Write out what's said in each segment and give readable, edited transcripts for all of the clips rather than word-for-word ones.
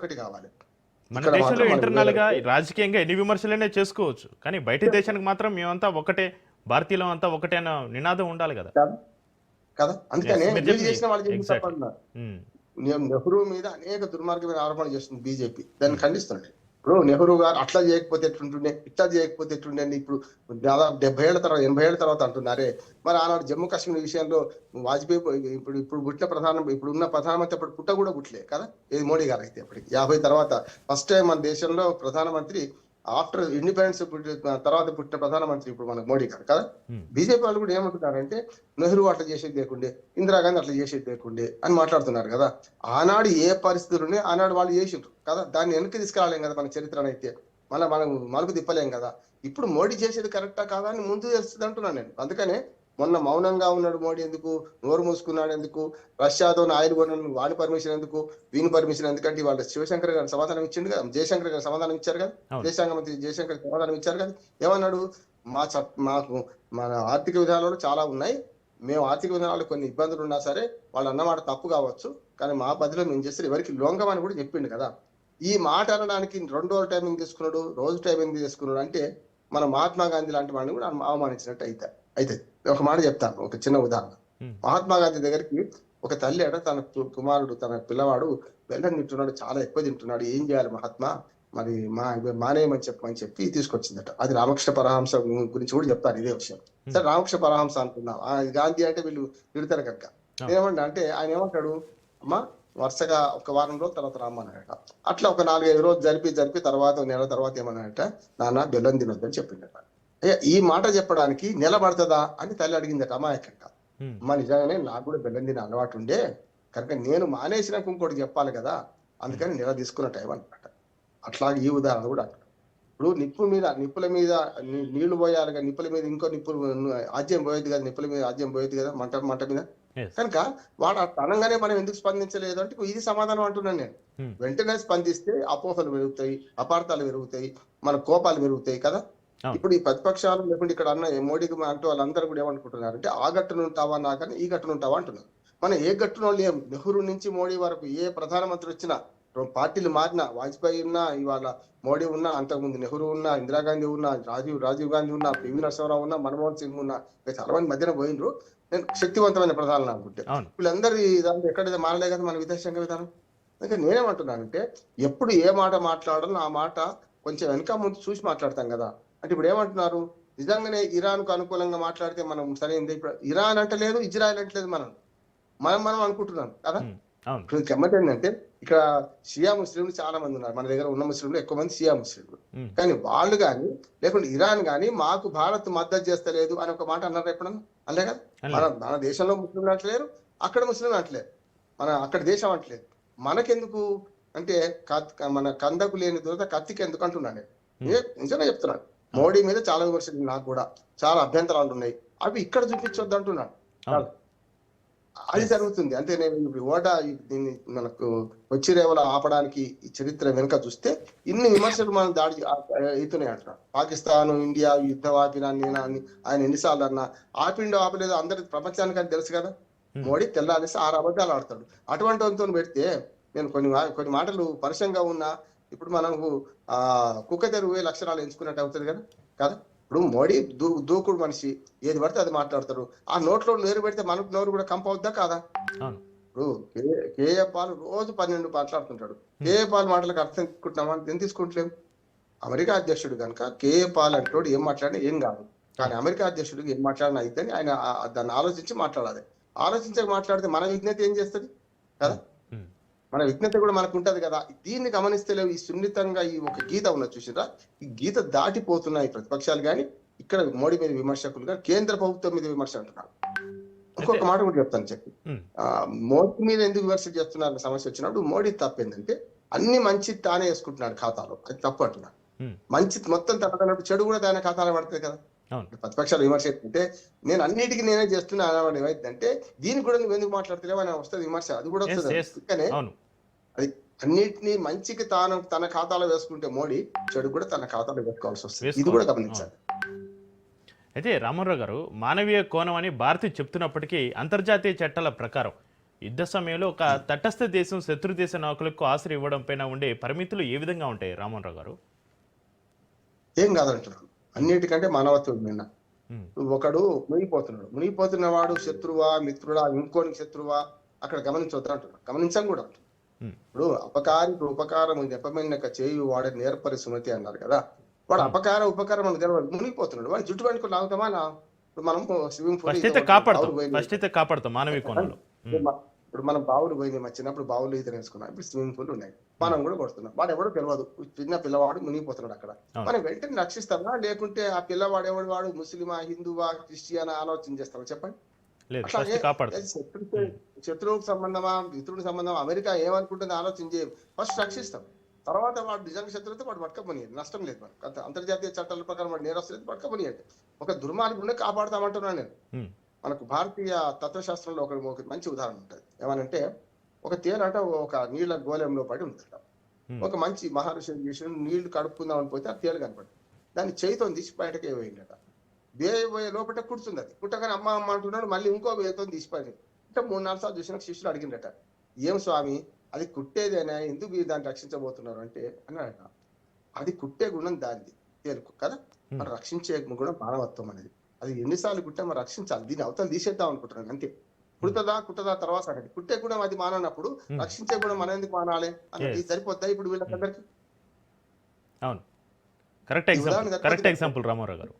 ఒకటి కావాలి. మన ఇక్కడ దేశంలో మాత్రం మనకు ఇంటర్నల్ గా రాజకీయంగా ఎన్ని విమర్శలైనా చేసుకోవచ్చు, కానీ బయట దేశానికి మాత్రం మేమంతా ఒకటే, భారతీయులం అంతా ఒకటే అన్న నినాదం ఉండాలి కదా. కాదు కదా. అందుకనే మీరు వీళ్ళు చేసిన వాళ్ళు చేసిన ఎగ్జాక్ట్లీ. తప్పన్నారు. నెహ్రూ మీద అనేక దుర్మార్గమైన ఆరోపణలు చేస్తుంది బీజేపీ, దాన్ని ఖండిస్తున్నాడు. ఇప్పుడు నెహ్రూ గారు అట్లా చేయకపోతే ఎట్లుంటుండే, ఇట్లా చేయకపోతే ఎట్లుండే అని ఇప్పుడు దాదాపు 70 ఏళ్ల తర్వాత 80 ఏళ్ల తర్వాత అంటున్నారే. మరి ఆనాడు జమ్మూ కాశ్మీర్ విషయంలో వాజ్పేయి ఇప్పుడు ఇప్పుడు ఇప్పుడు ఉన్న ప్రధానమంత్రి అప్పుడు పుట్ట కూడా పుట్టలే కదా, ఇది మోడీ గారు అయితే అప్పటికి 50 తర్వాత ఫస్ట్ టైం మన దేశంలో ప్రధానమంత్రి ఆఫ్టర్ ఇండిపెండెన్స్ తర్వాత పుట్టిన ప్రధానమంత్రి ఇప్పుడు మన మోడీ గారు కదా. బీజేపీ వాళ్ళు కూడా ఏమంటున్నారంటే నెహ్రూ అట్లా చేసేది లేకుండే, ఇందిరాగాంధీ అట్లా చేసేది లేకుండే అని మాట్లాడుతున్నారు కదా. ఆనాడు ఏ పరిస్థితులు ఉన్నాయి ఆనాడు వాళ్ళు చేసిండ్రు కదా, దాన్ని వెనక్కి తీసుకురాలేం కదా మన చరిత్రను అయితే, మనం మలుపు తిప్పలేం కదా. ఇప్పుడు మోడీ చేసేది కరెక్టా కాదా అని ముందు తెలుస్తుంది అంటున్నాను నేను. అందుకనే మొన్న మౌనంగా ఉన్నాడు మోడీ ఎందుకు, నోరు మూసుకున్నాడు ఎందుకు, రష్యాతో ఆయిల్ కొనను వాడి పర్మిషన్ ఎందుకు, వీని పర్మిషన్ ఎందుకంటే వాళ్ళ శివశంకర్ గారు సమాధానం ఇచ్చిండు కదా, జయశంకర్ గారు సమాధానం ఇచ్చారు కదా, విదేశాంగ మంత్రి జయశంకర్ సమాధానం ఇచ్చారు కదా. ఏమన్నాడు, మాకు మన ఆర్థిక విధానాలు చాలా ఉన్నాయి, మేము ఆర్థిక విధానాలు కొన్ని ఇబ్బందులు ఉన్నా సరే వాళ్ళు అన్నమాట తప్పు కావచ్చు, కానీ మా బదిలో మేము చేస్తే ఎవరికి లొంగమని కూడా చెప్పిండు కదా. ఈ మాట అనడానికి 2 రోజులు టైమింగ్ తీసుకున్నాడు, రోజు టైమింగ్ తీసుకున్నాడు అంటే మన మహాత్మా గాంధీ లాంటి వాడిని కూడా అవమానించినట్టు అయితే ఒక మాట చెప్తాను, ఒక చిన్న ఉదాహరణ. మహాత్మా గాంధీ దగ్గరికి ఒక తల్లి అట తన కుమారుడు తన పిల్లవాడు బెల్లం తింటున్నాడు, చాలా ఎక్కువ తింటున్నాడు, ఏం చేయాలి మహాత్మా, మరి మానేయమని చెప్పి తీసుకొచ్చిందట. అది రామకృష్ణ పరమహంస గురించి కూడా చెప్తారు ఇదే విషయం. సరే రామకృష్ణ పరమహంస అంటున్నావు, గాంధీ అంటే వీళ్ళు తిడతారు కనుక ఏమంటా అంటే ఆయన ఏమంటాడు, అమ్మా వరుసగా ఒక వారం రోజుల తర్వాత రామ్మన్నాడట. అట్లా ఒక 4-5 రోజులు జరిపి తర్వాత నెల తర్వాత ఏమన్నాడట, నాన్న బెల్లం తినొద్దని చెప్పిండట. ఈ మాట చెప్పడానికి నెల పడుతుందా అని తల్లి అడిగిందట అమాయకంగా. అమ్మా నిజంగానే నాకు కూడా బెల్లం తినే అలవాటు ఉండే కనుక నేను మానేసినాక ఇంకోటి చెప్పాలి కదా, అందుకని నెల తీసుకున్న టైం అనమాట. అట్లాగే ఈ ఉదాహరణ కూడా అంటారు. ఇప్పుడు నిప్పుల మీద నీళ్లు పోయాలి కదా, నిప్పుల మీద ఇంకో ఆజ్యం పోయేది కదా, నిప్పుల మీద ఆజ్యం పోయేది కదా, మంట మీద. కనుక వాడు అనగానే మనం ఎందుకు స్పందించలేదు అంటే ఇది సమాధానం అంటున్నాను నేను. వెంటనే స్పందిస్తే అపోహలు పెరుగుతాయి, అపార్థాలు పెరుగుతాయి, మన కోపాలు పెరుగుతాయి కదా. ఇప్పుడు ఈ ప్రతిపక్షాలు లేకుంటే ఇక్కడ అన్న మోడీకి అంటూ వాళ్ళందరూ కూడా ఏమనుకుంటున్నారు అంటే ఆ గట్టును ఉంటావా నాకని ఈ గట్టును ఉంటావా అంటున్నారు. మనం ఏ గట్టునో లేం. నెహ్రూ నుంచి మోడీ వరకు ఏ ప్రధానమంత్రి వచ్చినా, పార్టీలు మారినా, వాజ్పేయి ఉన్నా, ఇవాళ మోడీ ఉన్నా, అంతకుముందు నెహ్రూ ఉన్నా, ఇందిరాగాంధీ ఉన్నా, రాజీవ్ గాంధీ ఉన్నా, పివి నరసింహరావు ఉన్నా, మన్మోహన్ సింగ్ ఉన్నా, చాలా మంది మధ్యన పోయినరు. నేను శక్తివంతమైన ప్రధానులు అనుకుంటే వీళ్ళందరి దాంట్లో ఎక్కడ మారలే కదా మన విదేశాంగ విధానం. అందుకే నేనేమంటున్నానంటే ఎప్పుడు ఏ మాట మాట్లాడాలో ఆ మాట కొంచెం వెనక ముందు చూసి మాట్లాడతాం కదా. అంటే ఇప్పుడు ఏమంటున్నారు, నిజంగానే ఇరాన్ కు అనుకూలంగా మాట్లాడితే మనం సరైనది. ఇప్పుడు ఇరాన్ అంటలేదు, ఇజ్రాయెల్ అంటలేదు, మనం అనుకుంటున్నాం కదా. ఇప్పుడు గమ్మత్ ఏంటంటే ఇక్కడ షియా ముస్లింలు చాలా మంది ఉన్నారు, మన దగ్గర ఉన్న ముస్లింలు ఎక్కువ మంది షియా ముస్లింలు. కానీ వాళ్ళు కానీ లేకుంటే ఇరాన్ కానీ మాకు భారత్ మద్దతు చేస్తలేదు అని ఒక మాట అన్నారు ఎప్పుడన్నా, అల్లే కదా. మన దేశంలో ముస్లింలు అంటలేరు, అక్కడ ముస్లింలు అంటలేరు, అక్కడ దేశం అంటలేదు. మనకెందుకు అంటే మన కందకు లేని దూరత కత్తికి ఎందుకు అంటున్నాను నేను. నిజంగా చెప్తున్నాను, మోడీ మీద చాలా విమర్శలు, నాకు కూడా చాలా అభ్యంతరాలు ఉన్నాయి, అవి ఇక్కడ చూపించొద్దు అంటున్నాను. అది జరుగుతుంది అంతే. నేను ఇప్పుడు దీన్ని మనకు వచ్చి రేవల ఆపడానికి ఈ చరిత్ర వెనుక చూస్తే ఇన్ని విమర్శలు మనం దాడి అవుతున్నాయి అంటున్నాడు. పాకిస్తాన్ ఇండియా యుద్ధం ఆపినా నేను ఆయన ఎన్నిసార్లు అన్నా, ఆపిండో ఆపలేదో అందరికి ప్రపంచానికి అని తెలుసు కదా. మోడీ తెల్లారేసి 6 అబద్ధాలు ఆడతాడు. అటువంటి వంతో పెడితే నేను కొన్ని మాటలు పరుషంగా ఉన్నా ఇప్పుడు మనకు కుక్క తెరువు లక్షణాలు ఎంచుకున్నట్టు అవుతుంది కదా కదా. ఇప్పుడు మోడీ దూకుడు మనిషి, ఏది పడితే అది మాట్లాడతారు. ఆ నోట్లో నోరు పెడితే మనకు నోరు కూడా కంప అవుద్దా కాదా. ఇప్పుడు కేఏ పాల్ రోజు 12 మాట్లాడుతుంటాడు. కేఏ పాల్ మాటలకు అర్థం తీసుకుంటున్నామా, ఎందుకు తీసుకుంటలేము. అమెరికా అధ్యక్షుడు కనుక కేఏ పాల్ అంటోడు ఏం మాట్లాడినా ఏం కాదు, కానీ అమెరికా అధ్యక్షుడికి ఏం మాట్లాడినా అయితేనే ఆయన దాన్ని ఆలోచించి మాట్లాడాలి. ఆలోచించక మాట్లాడితే మన విజ్ఞత ఏం చేస్తుంది కదా. మన విజ్ఞత కూడా మనకు ఉంటది కదా. దీన్ని గమనిస్తలేవు. ఈ సున్నితంగా ఈ ఒక గీత ఉన్నది చూసిరా, ఈ గీత దాటిపోతున్నాయి ప్రతిపక్షాలు కానీ, ఇక్కడ మోడీ మీద విమర్శకులు కానీ, కేంద్ర ప్రభుత్వం మీద విమర్శ అంటున్నారు. ఇంకొక మాట కూడా చెప్తాను చెప్పి, మోడీ మీద ఎందుకు విమర్శ చేస్తున్నారు సమస్య వచ్చినప్పుడు మోడీ తప్పేందంటే అన్ని మంచి తానే వేసుకుంటున్నాడు ఖాతాలో, అది తప్పు అంటున్నాడు. మంచి మొత్తం తప్పనప్పుడు చెడు కూడా దాని ఖాతాలో పడుతుంది కదా. ప్రతిపక్షాలు విమర్శ అంటే నేను అన్నిటికీ నేనే చేస్తున్నా అనమాట. ఏమైందంటే దీనికి కూడా నువ్వు ఎందుకు మాట్లాడతలేవు అని వస్తుంది విమర్శ, అది కూడా వస్తుంది. కానీ అది అన్నిటినీ మంచికి తన ఖాతాలో వేసుకుంటే మోడీ చెడు కూడా తన ఖాతాలో వేసుకోవాల్సి వస్తుంది. ఇది కూడా గమనించాలి. అయితే రామారావు గారు, మానవీయ కోణం అని భారతి చెప్తున్నప్పటికీ అంతర్జాతీయ చట్టాల ప్రకారం యుద్ధ సమయంలో ఒక తటస్థ దేశం శత్రు దేశ నాయకులకు ఆశ్రయం ఇవ్వడం పైన ఉండే పరిమితులు ఏ విధంగా ఉంటాయి రామన్ రావు గారు? ఏం కాదంటున్నాను. అన్నిటికంటే మానవత్వం నిన్న ఉమ్, ఒకడు మునిగిపోతున్న వాడు శత్రువా మిత్రుడా ఇంకోనికి శత్రువా అక్కడ గమనించొద్దు అంటున్నాడు. గమనించం కూడా అంటున్నాడు. ఉమ్, ఇప్పుడు అపకారికి ఉపకారం నెపమెన్నక చేయు వాడే నేర్పరి సుమతి అన్నారు కదా. వాడు ఉపకారం మనకు తెలియదు, మునిగిపోతున్నాడు. వాడు జుట్టు పట్టుకుని లాగుతామా నా? ఇప్పుడు మనం స్విమ్మింగ్ ఫస్ట్ అయితే కాపాడతాం మానవీయ కోణంలో. ఇప్పుడు మనం బావులు పోయింది, మా చిన్నప్పుడు బావులు ఈత నేర్చుకున్నాం. ఇప్పుడు స్విమ్మింగ్ పూల్ ఉన్నాయి, మనం కూడా కొడుతున్నాం. వాడు ఎవడో తెలియదు, చిన్న పిల్లవాడు మునిగిపోతున్నాడు అక్కడ. మనం వెంటనే రక్షిస్తామా? లేకుంటే ఆ పిల్లవాడు ఎవడు, వాడు ముస్లిమా, హిందువా, క్రిస్టియనా ఆలోచన చేస్తామా చెప్పండి? లేదు, అట్లాగే ఫస్ట్ కాపాడతాం. శత్రువుకు సంబంధమా మిత్రుడికి సంబంధం అమెరికా ఏమనుకుంటుంది ఆలోచన చేయం. ఫస్ట్ రక్షిస్తాం, తర్వాత వాడు నిజంగా శత్రువుతో వాడు పట్టుకపోనియండి, నష్టం లేదు. మనకు అంతర్జాతీయ చట్టాల ప్రకారం వాడు నేరస్తులేదు, పట్టుకపోనియండి. ఒక దుర్మార్గుడిని కాపాడుతామంటున్నాను నేను. ఉమ్, మనకు భారతీయ తత్వశాస్త్రంలో ఒక మంచి ఉదాహరణ ఉంటుంది. ఏమనంటే ఒక తేనెట ఒక నీళ్ళ గోళంలో పడి ఉంటుంట. ఒక మంచి మహర్షి చేసి నీళ్లు కడుక్కుందామని పోతే ఆ తేలు కనపడి దాన్ని చేయితో తీసి బయటకి వేయిందట. వేయబోయే లోపల కుడుతుంది. అది కుట్టగానే అమ్మ అమ్మ అంటున్నాడు, మళ్ళీ ఇంకో వేతో తీసిపోయింది. అంటే 3-4 సార్లు చూసిన శిష్యులు అడిగిందట, ఏం స్వామి అది కుట్టేదేనా, ఎందుకు మీరు దాన్ని రక్షించబోతున్నారు అంటే అన్నాడట, అది కుట్టే గుణం దాన్ని తేలుకు కదా, మరి రక్షించే గుణం మానవత్వం అనేది. అది ఎన్నిసార్లు కుట్టే మనం రక్షించాలి, దీన్ని అవతల తీసేద్దాం అనుకుంటున్నాను అంతే. కుట్టదా తర్వాత అనేది కుట్టే గుణం అది మాననప్పుడు రక్షించే గుణం మన ఎందుకు మానాలి అన్నది సరిపోద్దా ఇప్పుడు వీళ్ళందరికీ? అవును, కరెక్ట్ ఎగ్జాంపుల్ రామారావు గారు.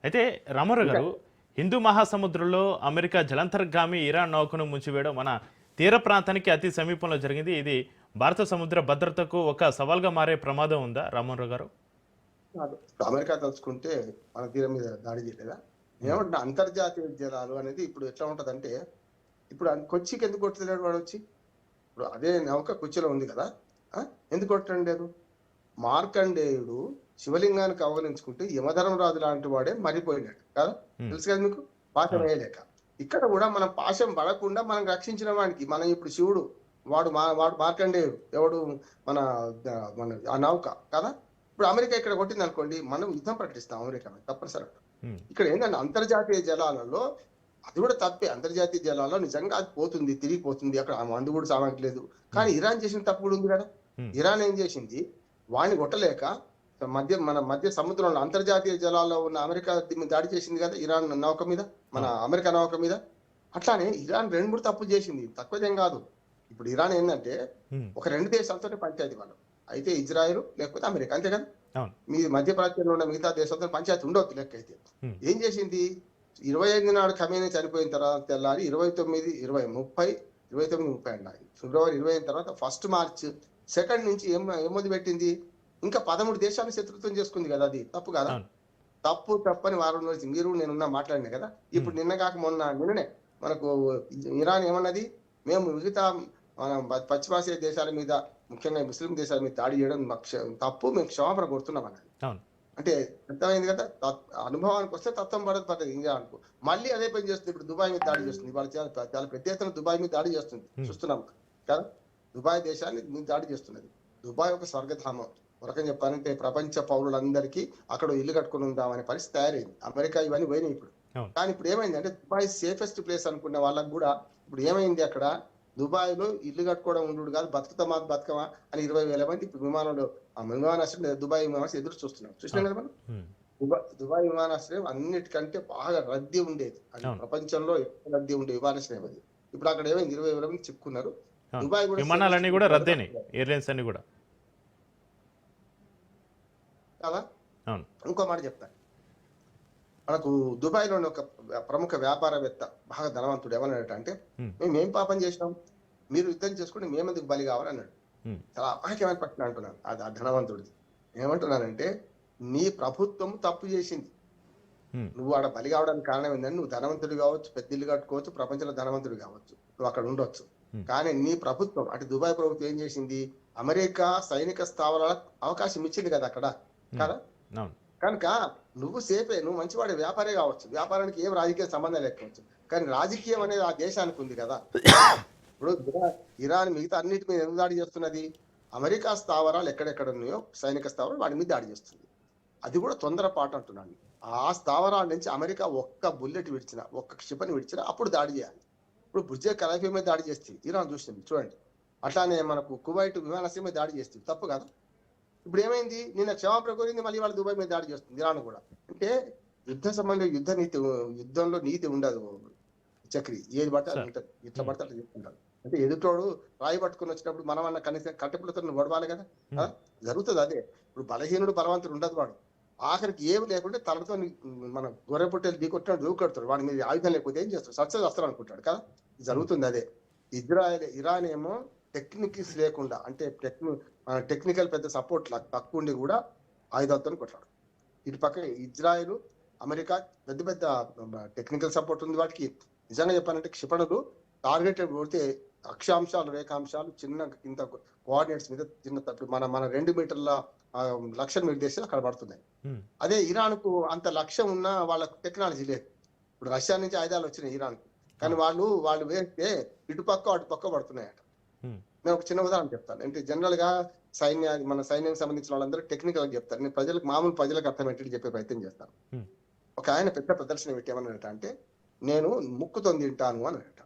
అయితే రామారావు గారు, హిందూ మహాసముద్రంలో అమెరికా జలాంతర్గామి ఇరాన్ నౌకను ముంచివేయడం మన తీర ప్రాంతానికి అతి సమీపంలో జరిగింది. ఇది భారత సముద్ర భద్రతకు ఒక సవాల్గా మారే ప్రమాదం ఉందా రామారావు గారు? అమెరికా తలుచుకుంటే మన తీరం మీద దాడి చేయలేదా? ఏమంటున్నా అంతర్జాతీయ జలాలు అనేది ఇప్పుడు ఎట్లా ఉంటదంటే, ఇప్పుడు కొచ్చికి ఎందుకు కొట్టలేడు వాడు వచ్చి? ఇప్పుడు అదే నౌక కొచ్చిలో ఉంది కదా, ఎందుకు కొట్టడం లేదు? మార్కండేయుడు శివలింగానికి అవగలించుకుంటే యమధర్మరాజు లాంటి వాడే మరిపోయినాడు కదా, తెలుసు కదా మీకు, పాశం వేయలేక. ఇక్కడ కూడా మనం పాశం పడకుండా మనం రక్షించిన వాడికి మనం ఇప్పుడు శివుడు వాడు మార్కండేయుడు ఎవడు మన మన ఆ నౌక కదా. ఇప్పుడు అమెరికా ఇక్కడ కొట్టింది అనుకోండి, మనం యుద్ధం ప్రకటిస్తాం అమెరికా తప్పనిసరి. ఇక్కడ ఏంటంటే అంతర్జాతీయ జలాలలో అది కూడా తప్పే. అంతర్జాతీయ జలాల్లో నిజంగా అది పోతుంది, తిరిగిపోతుంది, అక్కడ మందు కూడా సాగట్లేదు. కానీ ఇరాన్ చేసిన తప్పు కూడా ఉంది కదా. ఇరాన్ ఏం చేసింది, వాడిని కొట్టలేక మన మధ్య సముద్రంలో అంతర్జాతీయ జలాల్లో ఉన్న అమెరికా దాడి చేసింది కదా ఇరాన్ నౌక మీద, మన అమెరికా నౌక మీద. అట్లానే ఇరాన్ 2-3 తప్పులు చేసింది, తక్కువదేం కాదు. ఇప్పుడు ఇరాన్ ఏంటంటే ఒక 2 దేశాలతోనే పంచాయతీ వాళ్ళు, అయితే ఇజ్రాయెల్ లేకపోతే అమెరికా, అంతే కదా. మీ మధ్య ప్రాచ్యంలో ఉన్న మిగతా దేశాలతో పంచాయతీ ఉండొద్దు లెక్క. అయితే ఏం చేసింది, 25 నాడు ఖమేనీ చనిపోయిన తర్వాత తెల్లారి 29, 20, 30, 29, 30 అన్నారు. ఫిబ్రవరి 20 తర్వాత 1 మార్చి 2 నుంచి ఏమొది పెట్టింది, ఇంకా 13 దేశాలను శత్రుత్వం చేసుకుంది కదా. అది తప్పు కదా, తప్పని వారం రోజు మీరు నేనున్నా మాట్లాడినా కదా. ఇప్పుడు నిన్ననే మనకు ఇరాన్ ఏమన్నది, మేము మిగతా మన పశ్చిమాసియా దేశాల మీద ముఖ్యంగా ముస్లిం దేశాల మీద దాడి చేయడం తప్పు, మేము క్షమాపణ కోరుతున్నాం అన్నది. అంటే అర్థమైంది కదా. అనుభవానికి వస్తే తత్వం పడదు ఇంకా అనుకో. మళ్ళీ అదే పని చేస్తుంది, ఇప్పుడు దుబాయ్ మీద దాడి చేస్తుంది. వాళ్ళు చాలా పెద్ద ఎత్తున దుబాయ్ మీద దాడి చేస్తుంది, చూస్తున్నాం కదా. దుబాయ్ దేశాన్ని మీద దాడి చేస్తున్నది. దుబాయ్ ఒక స్వర్గధామం. ఒక రకంగా చెప్పాలంటే ప్రపంచ పౌరులందరికీ అక్కడ ఇల్లు కట్టుకుని ఉందామనే పరిస్థితి తయారైంది. అమెరికా ఇవన్నీ పోయినాయి ఇప్పుడు. కానీ ఇప్పుడు ఏమైంది అంటే దుబాయ్ సేఫెస్ట్ ప్లేస్ అనుకున్న వాళ్ళకి కూడా ఇప్పుడు ఏమైంది, అక్కడ దుబాయ్ లో ఇల్లు కట్టుకోవడం ఉండు కాదు, బతుకుతామా బతుకమా అని 20,000 మంది ఇప్పుడు విమానంలో విమానాశ్రయం దుబాయ్ విమానాశ్రయం ఎదురు చూస్తున్నాం కదా మనం. దుబాయ్ విమానాశ్రయం అన్నిటికంటే బాగా రద్దీ ఉండేది, ప్రపంచంలో ఎక్కువ రద్దీ ఉండే విమానాశ్రయం అది. ఇప్పుడు అక్కడ ఏమైంది, 20,000 మంది చిక్కున్నారు. దుబాయ్ కూడా విమానాలన్నీ కూడా రద్దయినాయి, ఎయిర్లైన్స్ అన్ని కూడా కదా. ఇంకో మాట చెప్తాను, మనకు దుబాయ్ లోని ఒక ప్రముఖ వ్యాపారవేత్త బాగా ధనవంతుడు ఏమన్నాడు అంటే, మేమేం పాపం చేసినాం, మీరు యుద్ధం చేసుకుని మేమెందుకు బలి కావాలన్నాడు. చాలా అపాయకమైన పట్టిన అంటున్నాను అది ఆ ధనవంతుడిది. ఏమంటున్నానంటే, నీ ప్రభుత్వం తప్పు చేసింది, నువ్వు ఆడ బలి కావడానికి కారణం ఏంటంటే నువ్వు ధనవంతుడు కావచ్చు, పెద్ద ఇల్లు కట్టుకోవచ్చు, ప్రపంచంలో ధనవంతుడు కావచ్చు, నువ్వు అక్కడ ఉండొచ్చు. కానీ నీ ప్రభుత్వం అటు దుబాయ్ ప్రభుత్వం ఏం చేసింది, అమెరికా సైనిక స్థావరాలకు అవకాశం ఇచ్చింది కదా అక్కడ కదా. కనుక నువ్వు సేఫే, నువ్వు మంచివాడే, వ్యాపారే కావచ్చు, వ్యాపారానికి ఏం రాజకీయ సంబంధం లేకపోవచ్చు, కానీ రాజకీయం అనేది ఆ దేశానికి ఉంది కదా. ఇప్పుడు ఇరాన్ మిగతా అన్నిటి మీద ఎందుకు దాడి చేస్తున్నది, అమెరికా స్థావరాలు ఎక్కడెక్కడ ఉన్నాయో సైనిక స్థావరాలు వాటి మీద దాడి చేస్తుంది. అది కూడా తొందరపాటు అంటున్నాను. ఆ స్థావరాల నుంచి అమెరికా ఒక్క బుల్లెట్ విడిచినా, ఒక్క క్షిపణి విడిచినా అప్పుడు దాడి చేయాలి. ఇప్పుడు బుర్జే ఖలీఫా మీద దాడి చేస్తుంది ఇరాన్, చూస్తుంది చూడండి. అట్లానే మనకు కువైట్ విమానాశ్రయం మీద దాడి చేస్తుంది, తప్పు కదా. ఇప్పుడు ఏమైంది, నిన్న క్షమాపణ కోరింది, మళ్ళీ వాళ్ళ దుబాయ్ మీద దాడి చేస్తుంది ఇరాన్ కూడా. అంటే యుద్ధ సంబంధం యుద్ధంలో నీతి ఉండదు చక్రి, ఏది పడితే అది సార్. ఉంటుంది, ఇట్లా పడితే అట్లా చెప్పుకుంటారు. అంటే ఎదుటోడు రాయి పట్టుకుని వచ్చినప్పుడు మనం అన్న కనీసం కట్టెపులతో గొడవాలి కదా. ఆ? జరుగుతుంది అదే. ఇప్పుడు బలహీనుడు బలవంతుడు ఉండదు వాడు. ఆఖరికి ఏమి లేకుంటే తలతో మన గొర్రె పుట్టెలు ఢీకొట్టినాడు దూకొడతాడు, వాడి మీద ఆయుధం లేకపోతే ఏం చేస్తాడు, సక్సెస్ వస్తాడు అనుకుంటాడు కదా. జరుగుతుంది అదే. ఇరాన్ ఏమో టెక్నిక్స్ లేకుండా, అంటే టెక్నికల్ పెద్ద సపోర్ట్ తక్కువ ఉండి కూడా ఆయుధాలతో కొట్టాడు. ఇటు పక్క ఇజ్రాయెల్, అమెరికా పెద్ద పెద్ద టెక్నికల్ సపోర్ట్ ఉంది వాటికి. నిజంగా చెప్పాలంటే క్షిపణులు టార్గెటెడ్ కొడితే అక్షాంశాలు రేఖాంశాలు చిన్న ఇంత కోఆర్డినేట్స్ మీద చిన్న తప్పు మన 2 మీటర్ల లక్ష్యం నిర్దేశాలు అక్కడ పడుతున్నాయి. అదే ఇరాన్ కు అంత లక్ష్యం ఉన్న వాళ్ళకు టెక్నాలజీ లేదు. ఇప్పుడు రష్యా నుంచి ఆయుధాలు వచ్చినాయి ఇరాన్ కు, కానీ వాళ్ళు వేస్తే ఇటు పక్క అటు పక్క పడుతున్నాయట. నేను ఒక చిన్న ఉదాహరణ చెప్తాను. అంటే జనరల్ గా మన సైన్యానికి సంబంధించిన వాళ్ళందరూ టెక్నికల్ గా చెప్తారు, నేను మామూలు ప్రజలకు అర్థమయ్యేట్టు చెప్పే ప్రయత్నం చేస్తాను. ఒక ఆయన పెద్ద ప్రదర్శన పెట్టి ఏమన్నారట అంటే, నేను ముక్కుతో తింటాను అని అన్నట.